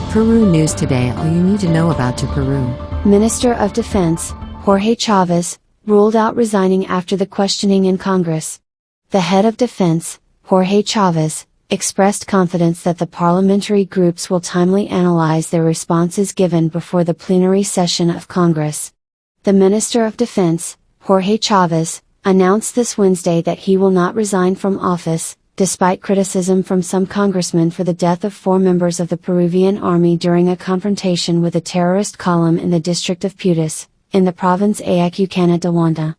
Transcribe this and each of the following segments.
Peru News Today. All you need to know about Peru. Minister of Defense, Jorge Chávez, ruled out resigning after the questioning in Congress. The head of defense, Jorge Chávez, expressed confidence that the parliamentary groups will timely analyze their responses given before the plenary session of Congress. The Minister of Defense, Jorge Chávez, announced this Wednesday that he will not resign from office, despite criticism from some congressmen for the death of 4 members of the Peruvian army during a confrontation with a terrorist column in the district of Putis, in the province Ayacuchana de Huanta.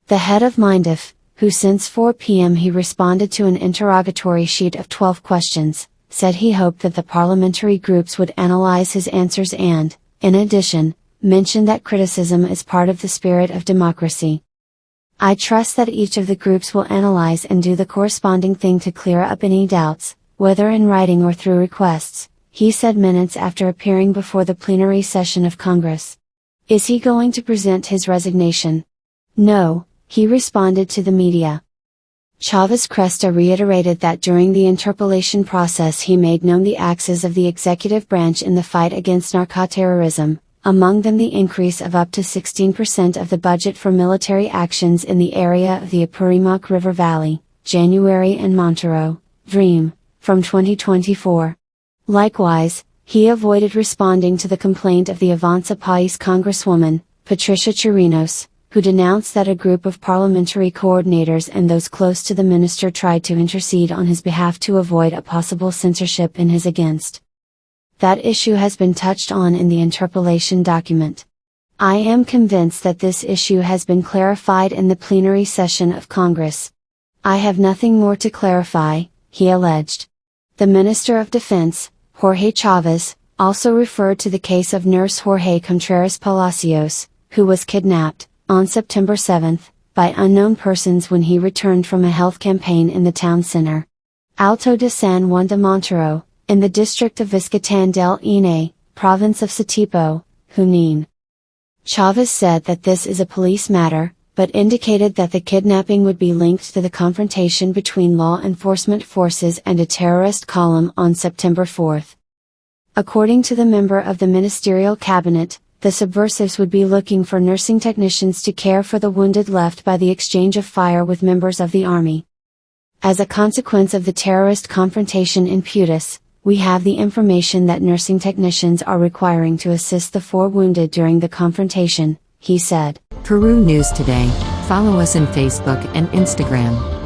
The head of MINDEF, who since 4 p.m. he responded to an interrogatory sheet of 12 questions, said he hoped that the parliamentary groups would analyze his answers and, in addition, mentioned that criticism is part of the spirit of democracy. I trust that each of the groups will analyze and do the corresponding thing to clear up any doubts, whether in writing or through requests, he said minutes after appearing before the plenary session of Congress. Is he going to present his resignation? No, he responded to the media. Chávez Cresta reiterated that during the interpellation process he made known the axes of the executive branch in the fight against narcoterrorism, among them the increase of up to 16% of the budget for military actions in the area of the Apurimac River Valley, January and Montero, Dream, from 2024. Likewise, he avoided responding to the complaint of the Avanza País Congresswoman, Patricia Chirinos, who denounced that a group of parliamentary coordinators and those close to the minister tried to intercede on his behalf to avoid a possible censorship in his against. That issue has been touched on in the interpellation document. I am convinced that this issue has been clarified in the plenary session of Congress. I have nothing more to clarify, he alleged. The Minister of Defense, Jorge Chávez, also referred to the case of nurse Jorge Contreras Palacios, who was kidnapped, on September 7, by unknown persons when he returned from a health campaign in the town center. Alto de San Juan de Montero, in the district of Vizcatán del Ine, province of Setipo, Junín. Chávez said that this is a police matter, but indicated that the kidnapping would be linked to the confrontation between law enforcement forces and a terrorist column on September 4. According to the member of the ministerial cabinet, the subversives would be looking for nursing technicians to care for the wounded left by the exchange of fire with members of the army. As a consequence of the terrorist confrontation in Putis, we have the information that nursing technicians are requiring to assist the 4 wounded during the confrontation, he said. Peru News Today. Follow us on Facebook and Instagram.